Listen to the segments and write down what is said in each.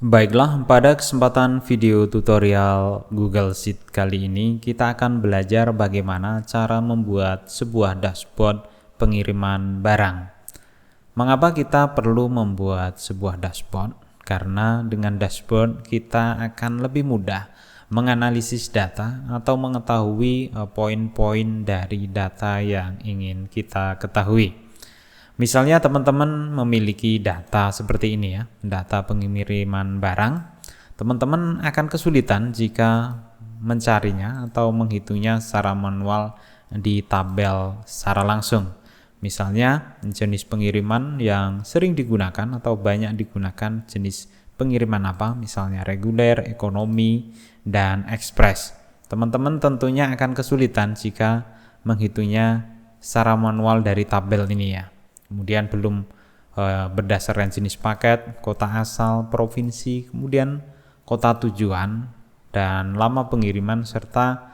Baiklah, pada kesempatan video tutorial Google Sheet kali ini kita akan belajar bagaimana cara membuat sebuah dashboard pengiriman barang. Mengapa kita perlu membuat sebuah dashboard? Karena dengan dashboard kita akan lebih mudah menganalisis data atau mengetahui poin-poin dari data yang ingin kita ketahui. Misalnya teman-teman memiliki data seperti ini ya, data pengiriman barang. Teman-teman akan kesulitan jika mencarinya atau menghitungnya secara manual di tabel secara langsung. Misalnya jenis pengiriman yang sering digunakan atau banyak digunakan jenis pengiriman apa, misalnya reguler, ekonomi, dan ekspres. Teman-teman tentunya akan kesulitan jika menghitungnya secara manual dari tabel ini ya. Kemudian belum berdasarkan jenis paket, kota asal, provinsi, kemudian kota tujuan, dan lama pengiriman serta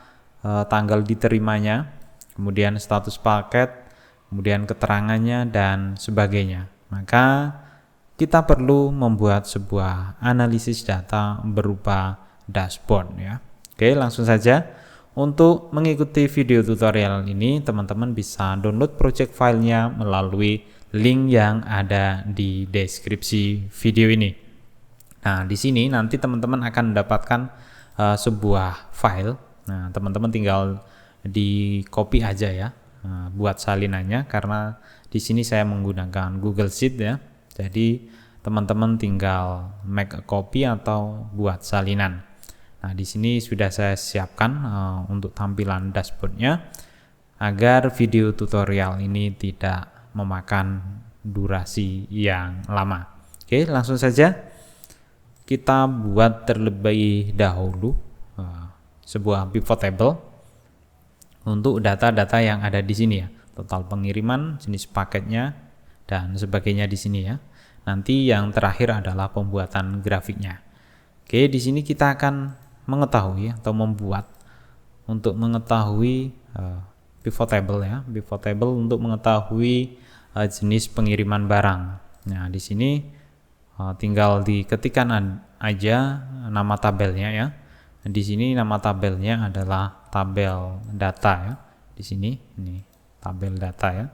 tanggal diterimanya, kemudian status paket, kemudian keterangannya, dan sebagainya. Maka kita perlu membuat sebuah analisis data berupa dashboard ya. Oke, langsung saja. Untuk mengikuti video tutorial ini, teman-teman bisa download project filenya melalui link yang ada di deskripsi video ini. Nah, di sini nanti teman-teman akan mendapatkan sebuah file. Nah, teman-teman tinggal di copy aja ya, buat salinannya, karena di sini saya menggunakan Google Sheet ya. Jadi teman-teman tinggal make a copy atau buat salinan. Nah, di sini sudah saya siapkan untuk tampilan dashboardnya agar video tutorial ini tidak memakan durasi yang lama. Oke, langsung saja kita buat terlebih dahulu sebuah pivot table untuk data-data yang ada di sini ya, total pengiriman, jenis paketnya, dan sebagainya di sini ya. Nanti yang terakhir adalah pembuatan grafiknya. Oke, di sini kita akan mengetahui atau membuat untuk mengetahui pivot table ya, pivot table untuk mengetahui jenis pengiriman barang. Nah, di sini tinggal diketikkan aja nama tabelnya ya. Di sini nama tabelnya adalah tabel data ya. Di sini ini tabel data ya.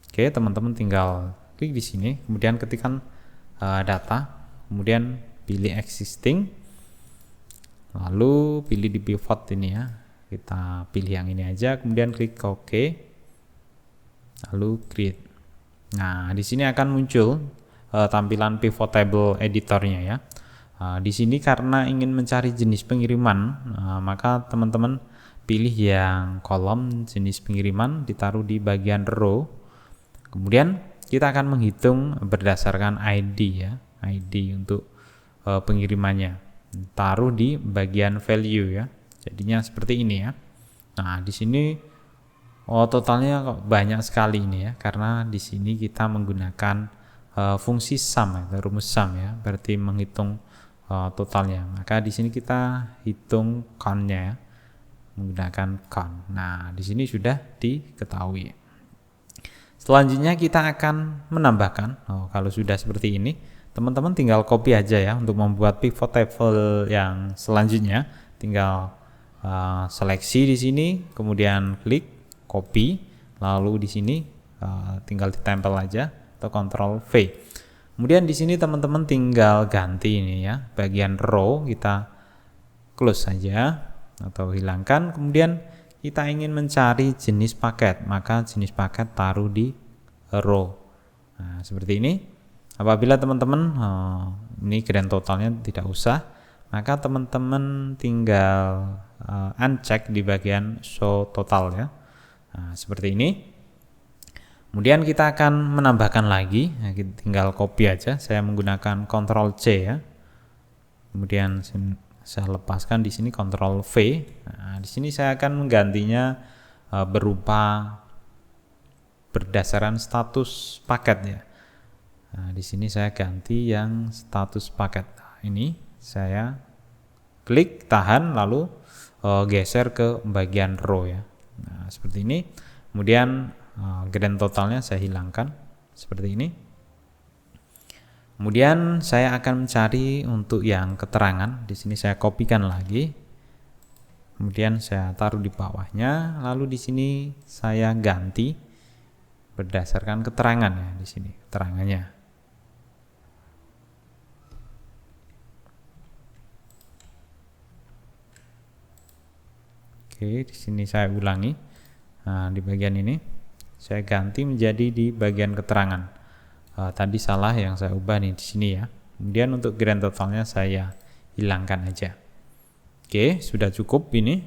Oke, teman-teman tinggal klik di sini, kemudian ketikkan data, kemudian pilih existing. Lalu pilih di pivot ini ya, kita pilih yang ini aja, kemudian klik OK, lalu create. Nah, di sini akan muncul tampilan pivot table editornya ya. Di sini karena ingin mencari jenis pengiriman, maka teman-teman pilih yang kolom jenis pengiriman, ditaruh di bagian row. Kemudian kita akan menghitung berdasarkan ID ya, ID untuk pengirimannya. Taruh di bagian value ya, jadinya seperti ini ya. Nah, di sini totalnya kok banyak sekali ini ya, karena di sini kita menggunakan fungsi sum atau rumus sum ya, berarti menghitung totalnya. Maka di sini kita hitung count-nya ya, menggunakan count. Nah, di sini sudah diketahui. Selanjutnya kita akan menambahkan. Kalau sudah seperti ini, teman-teman tinggal copy aja ya untuk membuat pivot table yang selanjutnya. Tinggal seleksi di sini, kemudian klik copy, lalu di sini tinggal ditempel aja atau Ctrl V. Kemudian di sini teman-teman tinggal ganti ini ya, bagian row kita close saja atau hilangkan. Kemudian kita ingin mencari jenis paket, maka jenis paket taruh di row. Nah, seperti ini. Apabila teman-teman ini grand totalnya tidak usah, maka teman-teman tinggal uncheck di bagian show total ya. Nah, seperti ini. Kemudian kita akan menambahkan lagi, kita tinggal copy aja. Saya menggunakan Ctrl C ya. Kemudian saya lepaskan di sini Ctrl V. Nah, di sini saya akan menggantinya berupa berdasarkan status paket ya. Nah, di sini saya ganti yang status paket. Nah, ini saya klik, tahan, lalu geser ke bagian row ya. Nah, seperti ini. Kemudian grand totalnya saya hilangkan seperti ini. Kemudian saya akan mencari untuk yang keterangan. Di sini saya kopikan lagi. Kemudian saya taruh di bawahnya. Lalu di sini saya ganti berdasarkan keterangan ya, di sini keterangannya. Oke, di sini saya ulangi. Nah, di bagian ini saya ganti menjadi di bagian keterangan. Tadi salah yang saya ubah nih di sini ya. Kemudian untuk grand totalnya saya hilangkan aja. Oke, sudah cukup ini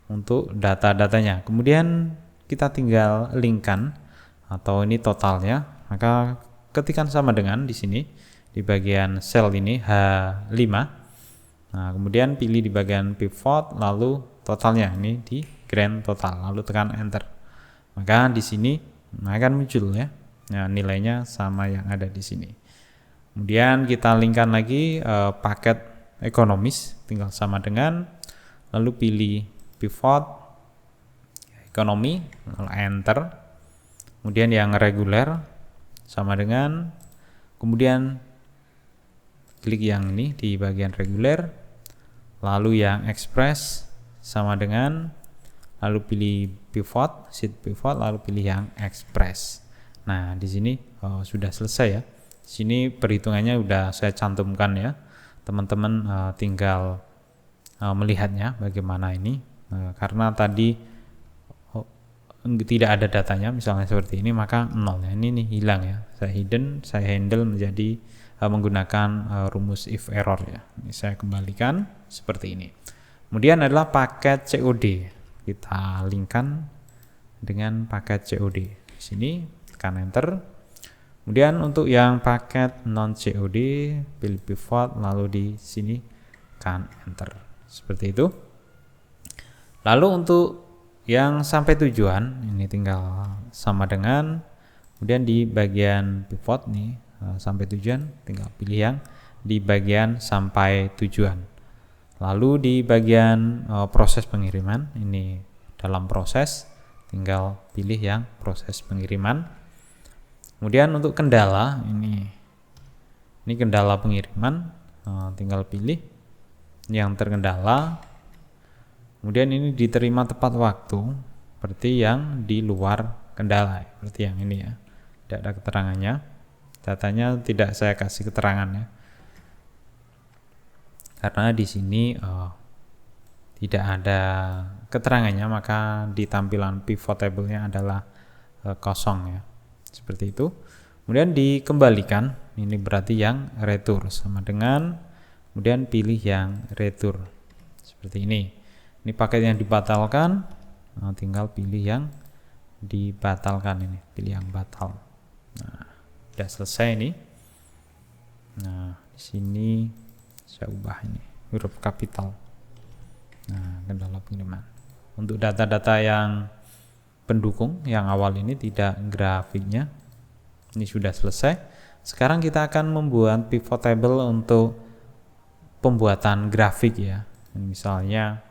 untuk data-datanya. Kemudian kita tinggal linkkan atau ini totalnya. Maka ketikkan sama dengan di sini di bagian cell ini H5. Nah, kemudian pilih di bagian pivot lalu totalnya ini di grand total lalu tekan enter. Maka di sini akan muncul ya. Nah, nilainya sama yang ada di sini. Kemudian kita linkkan lagi paket ekonomis, tinggal sama dengan, lalu pilih pivot ekonomi, lalu enter. Kemudian yang reguler sama dengan, kemudian klik yang ini di bagian reguler, lalu yang express sama dengan, lalu pilih pivot, sheet pivot, lalu pilih yang express. Nah, di sini sudah selesai ya. Di sini perhitungannya sudah saya cantumkan ya. Teman-teman tinggal melihatnya bagaimana ini. Karena tadi tidak ada datanya, misalnya seperti ini, maka nolnya ini nih hilang ya. Saya hidden, saya handle menjadi menggunakan rumus if error ya. Ini saya kembalikan seperti ini. Kemudian adalah paket COD. Kita linkkan dengan paket COD. Di sini tekan enter. Kemudian untuk yang paket non COD pilih pivot lalu di sini tekan enter. Seperti itu. Lalu untuk yang sampai tujuan ini tinggal sama dengan, kemudian di bagian pivot nih sampai tujuan tinggal pilih yang di bagian sampai tujuan. Lalu di bagian proses pengiriman ini dalam proses tinggal pilih yang proses pengiriman. Kemudian untuk kendala ini kendala pengiriman, tinggal pilih yang terkendala. Kemudian ini diterima tepat waktu, seperti yang di luar kendala, seperti yang ini ya. Tidak ada keterangannya, datanya tidak saya kasih keterangannya, karena di sini tidak ada keterangannya, maka di tampilan pivot table-nya adalah kosong ya. Seperti itu. Kemudian dikembalikan, ini berarti yang retur sama dengan, kemudian pilih yang retur seperti ini. Ini paket yang dibatalkan, tinggal pilih yang dibatalkan, ini pilih yang batal. Nah, sudah selesai ini. Nah, di sini saya ubah ini huruf kapital. Nah, kendala pengiriman. Untuk data-data yang pendukung yang awal ini tidak grafiknya, ini sudah selesai. Sekarang kita akan membuat pivot table untuk pembuatan grafik ya. Misalnya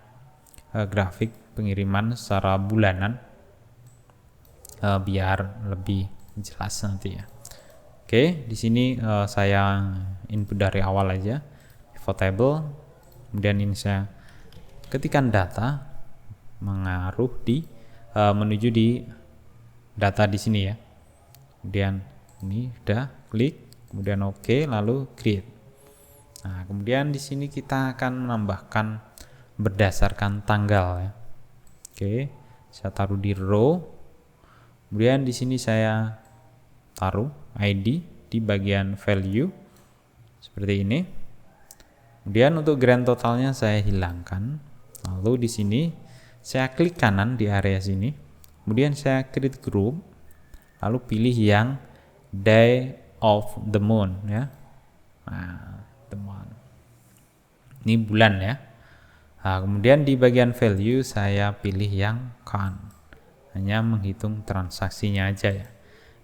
grafik pengiriman secara bulanan, biar lebih jelas nanti ya. Oke, di sini saya input dari awal aja pivot table. Kemudian ini saya ketikkan data mengaruh di menuju di data di sini ya. Kemudian ini udah klik, kemudian oke, lalu create. Nah, kemudian di sini kita akan menambahkan berdasarkan tanggal ya. Oke, saya taruh di row. Kemudian di sini saya taruh ID di bagian value seperti ini. Kemudian untuk grand totalnya saya hilangkan. Lalu di sini saya klik kanan di area sini, kemudian saya create group, lalu pilih yang day of the month ya. Nah, the month. Ini bulan ya. Nah, kemudian di bagian value saya pilih yang count, hanya menghitung transaksinya aja ya.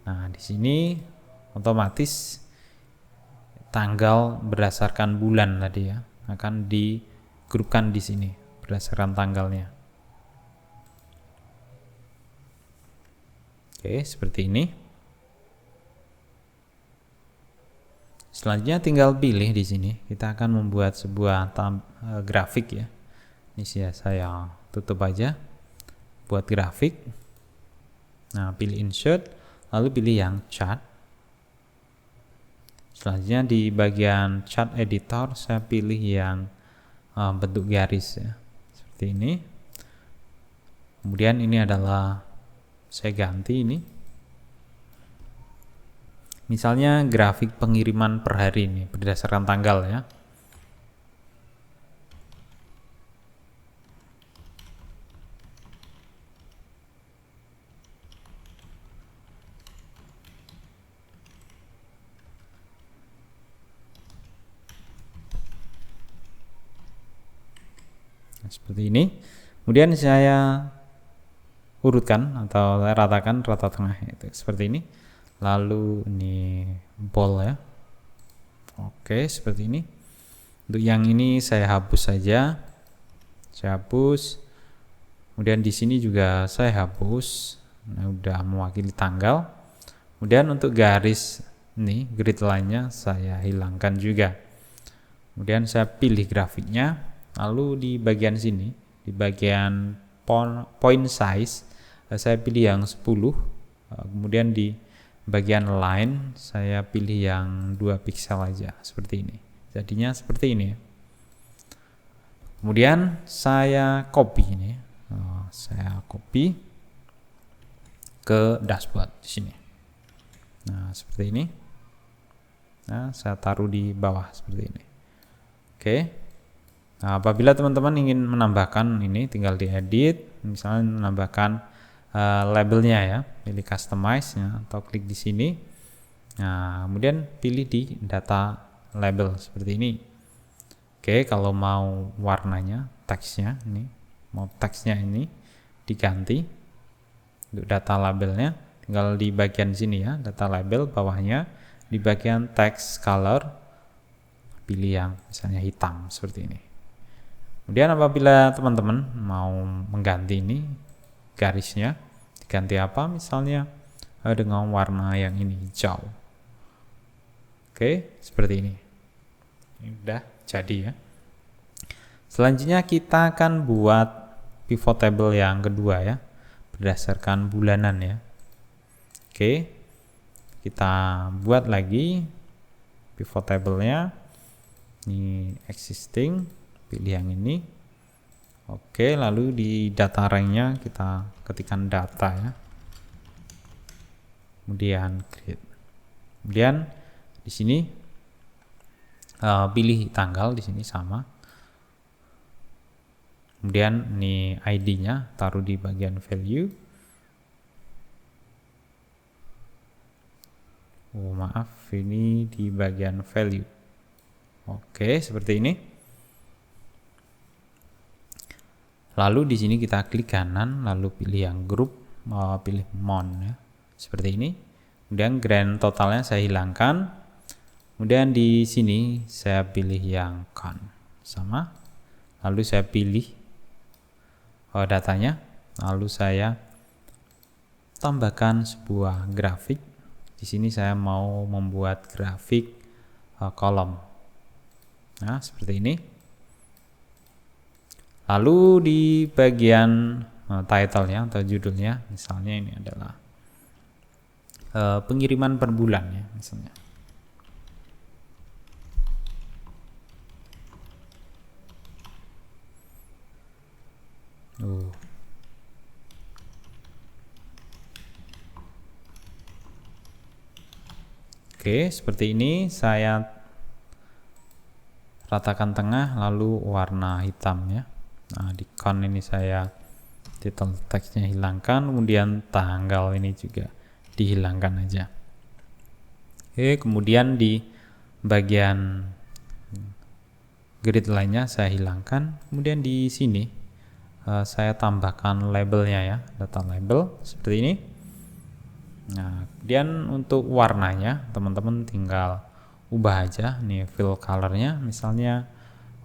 Nah, di sini otomatis tanggal berdasarkan bulan tadi ya akan digrupkan di sini berdasarkan tanggalnya. Oke, seperti ini. Selanjutnya tinggal pilih di sini. Kita akan membuat sebuah grafik ya. Ini saya tutup aja. Buat grafik. Nah, pilih insert, lalu pilih yang chart. Selanjutnya di bagian chart editor saya pilih yang bentuk garis ya. Seperti ini. Kemudian ini adalah saya ganti ini. Misalnya grafik pengiriman per hari ini berdasarkan tanggal ya. Nah, seperti ini. Kemudian saya urutkan atau ratakan rata tengah itu seperti ini. Lalu ini bold ya. Oke, seperti ini. Untuk yang ini saya hapus saja. Saya hapus. Kemudian di sini juga saya hapus. Nah, udah mewakili tanggal. Kemudian untuk garis ini grid line-nya saya hilangkan juga. Kemudian saya pilih grafiknya. Lalu di bagian sini, di bagian point size, saya pilih yang 10. Kemudian di bagian line saya pilih yang 2 piksel aja seperti ini. Jadinya seperti ini. Kemudian saya copy ini. Saya copy ke dashboard di sini. Nah, seperti ini. Nah, saya taruh di bawah seperti ini. Oke. Nah, apabila teman-teman ingin menambahkan ini tinggal diedit, misalnya menambahkan labelnya ya, pilih customize ya, atau klik di sini. Nah, kemudian pilih di data label seperti ini. Oke, kalau mau warnanya, teksnya ini, mau teksnya ini diganti untuk data labelnya, tinggal di bagian sini ya, data label bawahnya di bagian text color pilih yang misalnya hitam seperti ini. Kemudian apabila teman-teman mau mengganti ini garisnya diganti apa, misalnya dengan warna yang ini hijau. Oke, seperti ini. Ini udah jadi ya. Selanjutnya kita akan buat pivot table yang kedua ya, berdasarkan bulanan ya. Oke, kita buat lagi pivot table-nya. Ini existing, pilih yang ini. Oke, lalu di data rank-nya kita ketikkan data ya. Kemudian create. Kemudian di sini pilih tanggal di sini sama. Kemudian ini ID-nya taruh di bagian value. Oh, maaf, ini di bagian value. Oke, seperti ini. Lalu di sini kita klik kanan, lalu pilih yang grup, pilih mon ya, seperti ini. Kemudian grand totalnya saya hilangkan. Kemudian di sini saya pilih yang count sama. Lalu saya pilih datanya. Lalu saya tambahkan sebuah grafik. Di sini saya mau membuat grafik kolom. Nah, seperti ini. Lalu di bagian title-nya atau judulnya, misalnya ini adalah pengiriman per bulan ya, misalnya. Oke, seperti ini saya ratakan tengah lalu warna hitam ya. Nah, di count ini saya title teksnya hilangkan, kemudian tanggal ini juga dihilangkan aja. Oke, kemudian di bagian grid lainnya saya hilangkan. Kemudian di sini saya tambahkan labelnya ya, data label seperti ini. Nah, kemudian untuk warnanya teman-teman tinggal ubah aja nih fill colornya, misalnya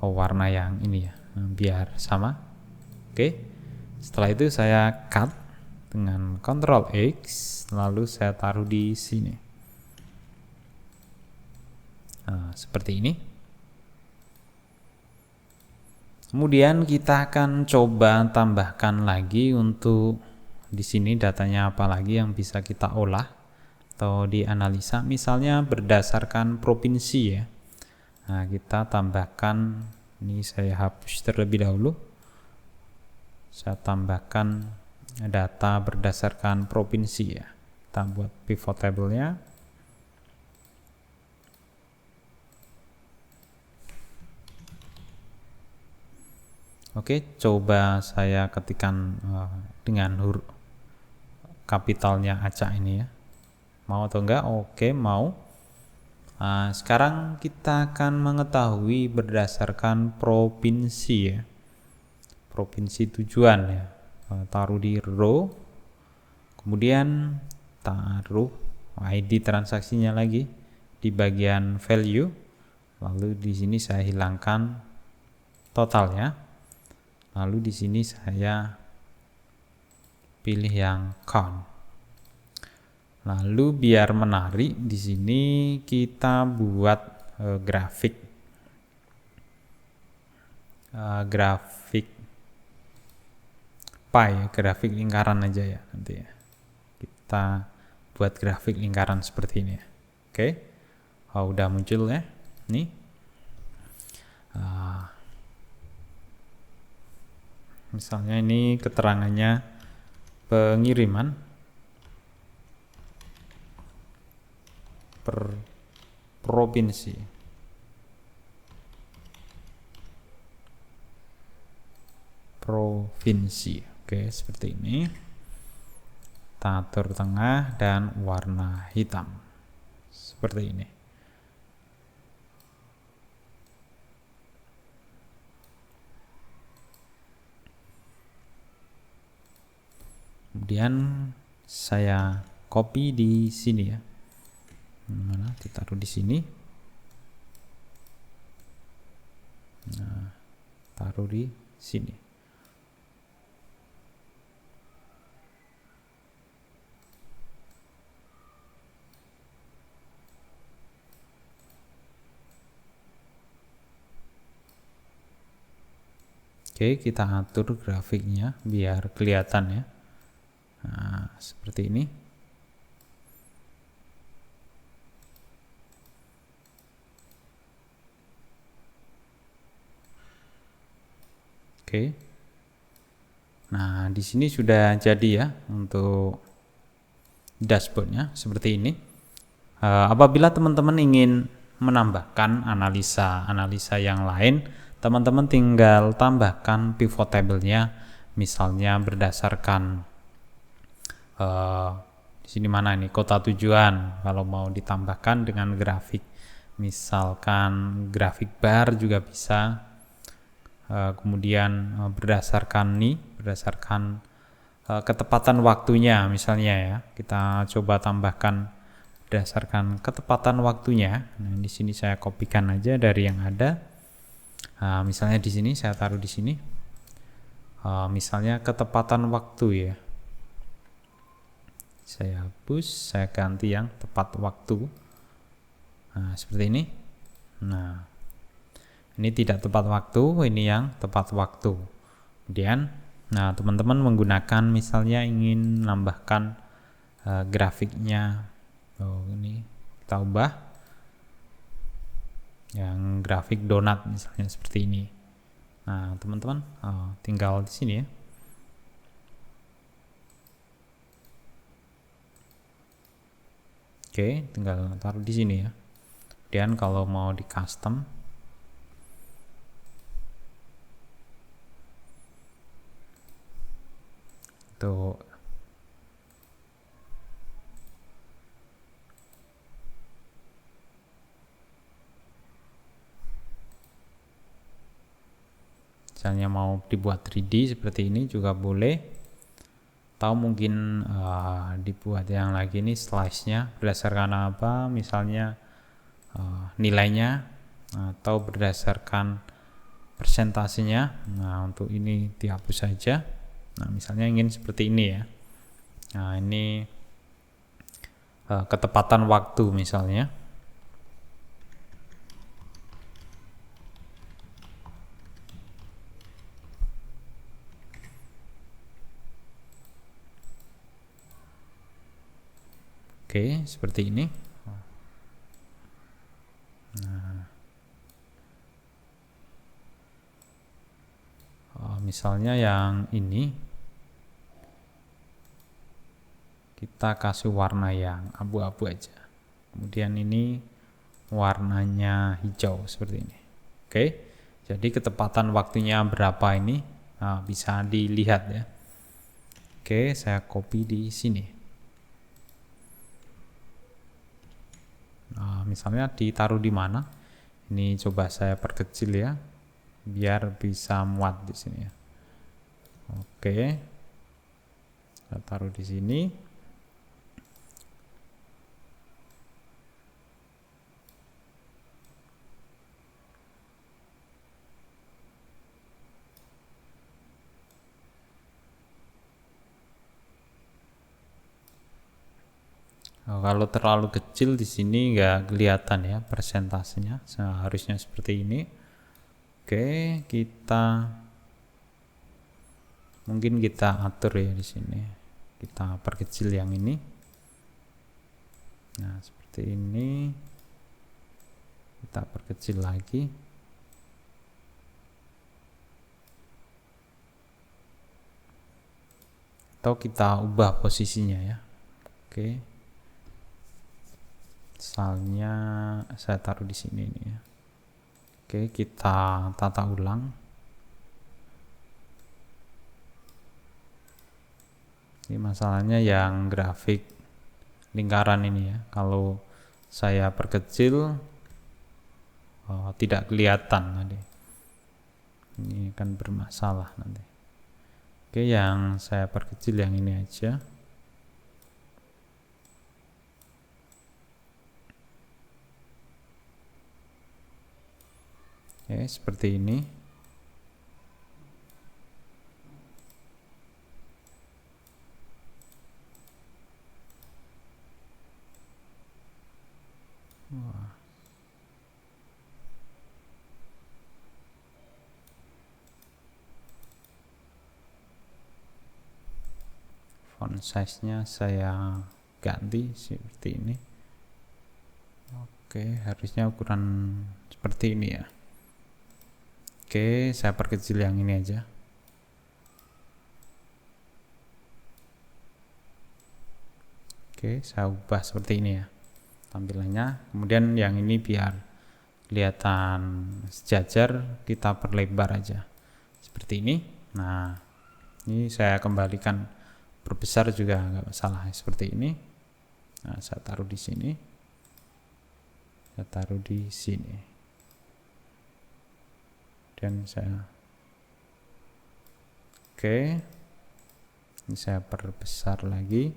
warna yang ini ya, biar sama. Oke, setelah itu saya cut dengan Ctrl X, lalu saya taruh di sini. Seperti ini. Kemudian kita akan coba tambahkan lagi untuk di sini datanya apa lagi yang bisa kita olah atau dianalisa, misalnya berdasarkan provinsi ya. Nah, kita tambahkan, ini saya hapus terlebih dahulu. Saya tambahkan data berdasarkan provinsi ya. Kita buat pivot table-nya. Oke, coba saya ketikkan dengan huruf kapitalnya acak ini ya. Mau atau enggak? Oke, mau. Sekarang kita akan mengetahui berdasarkan provinsi ya. Provinsi tujuan ya. Taruh di row. Kemudian taruh ID transaksinya lagi di bagian value. Lalu di sini saya hilangkan totalnya. Lalu di sini saya pilih yang count. Lalu biar menarik di sini kita buat grafik pie, grafik lingkaran aja ya nanti ya. Kita buat grafik lingkaran seperti ini ya. Oke. Udah muncul ya. Nih. Misalnya ini keterangannya pengiriman per provinsi. Oke, seperti ini. Kita atur tengah dan warna hitam. Seperti ini. Kemudian saya copy di sini ya. Mana ditaruh di sini. Nah, taruh di sini. Oke, kita atur grafiknya biar kelihatan ya. Nah, seperti ini. Oke. Nah, di sini sudah jadi ya untuk dashboardnya seperti ini. Apabila teman-teman ingin menambahkan analisa yang lain, teman-teman tinggal tambahkan pivot table-nya, misalnya berdasarkan di sini mana ini kota tujuan. Kalau mau ditambahkan dengan grafik, misalkan grafik bar juga bisa. Kemudian berdasarkan ketepatan waktunya misalnya ya, kita coba tambahkan berdasarkan ketepatan waktunya. Nah, di sini saya kopikan aja dari yang ada. Misalnya di sini saya taruh di sini. Misalnya ketepatan waktu ya. Saya hapus, saya ganti yang tepat waktu. Nah, seperti ini. Nah, ini tidak tepat waktu, ini yang tepat waktu. Kemudian, nah teman-teman menggunakan misalnya ingin menambahkan grafiknya. Ini kita ubah yang grafik donat misalnya seperti ini. Nah, teman-teman tinggal di sini ya. Oke, tinggal taruh di sini ya. Kemudian kalau mau di custom, tuh misalnya mau dibuat 3D seperti ini juga boleh. Atau mungkin dibuat yang lagi ini slice-nya berdasarkan apa, misalnya nilainya atau berdasarkan persentasenya. Nah, untuk ini dihapus saja. Nah, misalnya ingin seperti ini ya. Nah, ini ketepatan waktu misalnya. Oke, seperti ini. Nah, misalnya yang ini kita kasih warna yang abu-abu aja, kemudian ini warnanya hijau seperti ini. Oke, jadi ketepatan waktunya berapa ini bisa dilihat ya. Oke, saya copy di sini. Misalnya ditaruh di mana? Ini coba saya perkecil ya, biar bisa muat di sini ya. Oke, saya taruh di sini. Kalau terlalu kecil di sini nggak kelihatan ya persentasenya. Seharusnya seperti ini. Oke, mungkin kita atur ya di sini. Kita perkecil yang ini. Nah, seperti ini. Kita perkecil lagi. Atau kita ubah posisinya ya. Oke. Misalnya saya taruh di sini nih ya. Oke, kita tata ulang. Ini masalahnya yang grafik lingkaran ini ya. Kalau saya perkecil tidak kelihatan nanti. Ini akan bermasalah nanti. Oke, yang saya perkecil yang ini aja. Oke, seperti ini. Wah. Font size-nya saya ganti seperti ini. Oke, harusnya ukuran seperti ini ya. Oke, saya perkecil yang ini aja. Oke, saya ubah seperti ini ya tampilannya. Kemudian yang ini biar kelihatan sejajar, kita perlebar aja seperti ini. Nah, ini saya kembalikan perbesar juga nggak masalah seperti ini. Nah, saya taruh di sini. Saya taruh di sini. Dan saya ini saya perbesar lagi,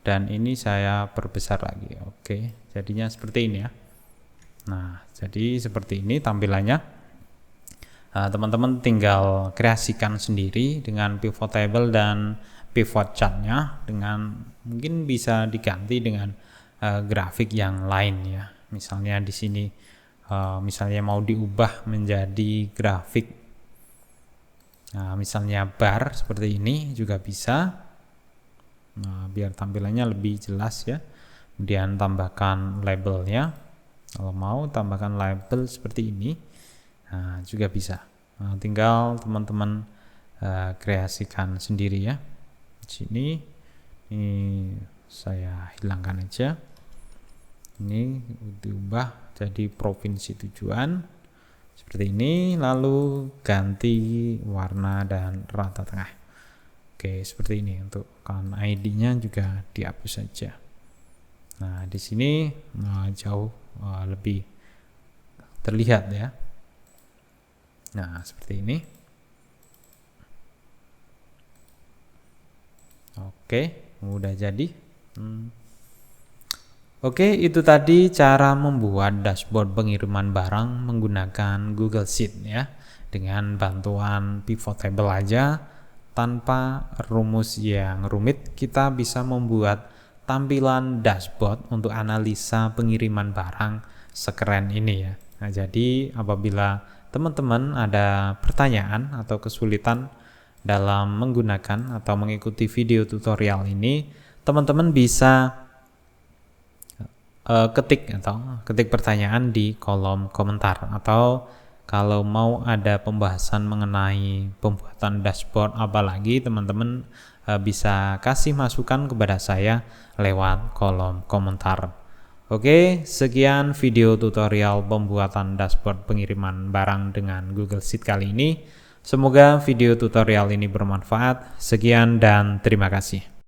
dan ini saya perbesar lagi. Oke, jadinya seperti ini ya. Nah, jadi seperti ini tampilannya. Teman-teman tinggal kreasikan sendiri dengan pivot table dan pivot chartnya, dengan mungkin bisa diganti dengan grafik yang lain ya. Misalnya di sini misalnya mau diubah menjadi grafik, misalnya bar seperti ini juga bisa. Nah, biar tampilannya lebih jelas ya. Kemudian tambahkan labelnya, kalau mau tambahkan label seperti ini, juga bisa. Tinggal teman-teman kreasikan sendiri ya. Di sini ini saya hilangkan aja. Ini diubah jadi provinsi tujuan seperti ini, lalu ganti warna dan rata tengah. Oke, seperti ini. Untuk kan ID-nya juga dihapus saja. Nah, di sini jauh lebih terlihat ya. Nah, seperti ini. Oke, udah jadi. Oke, itu tadi cara membuat dashboard pengiriman barang menggunakan Google Sheet ya. Dengan bantuan pivot table aja, tanpa rumus yang rumit, kita bisa membuat tampilan dashboard untuk analisa pengiriman barang sekeren ini ya. Nah, jadi apabila teman-teman ada pertanyaan atau kesulitan dalam menggunakan atau mengikuti video tutorial ini, teman-teman bisa ketik pertanyaan di kolom komentar, atau kalau mau ada pembahasan mengenai pembuatan dashboard apalagi, teman-teman bisa kasih masukan kepada saya lewat kolom komentar. Oke, sekian video tutorial pembuatan dashboard pengiriman barang dengan Google Sheet kali ini. Semoga video tutorial ini bermanfaat. Sekian dan terima kasih.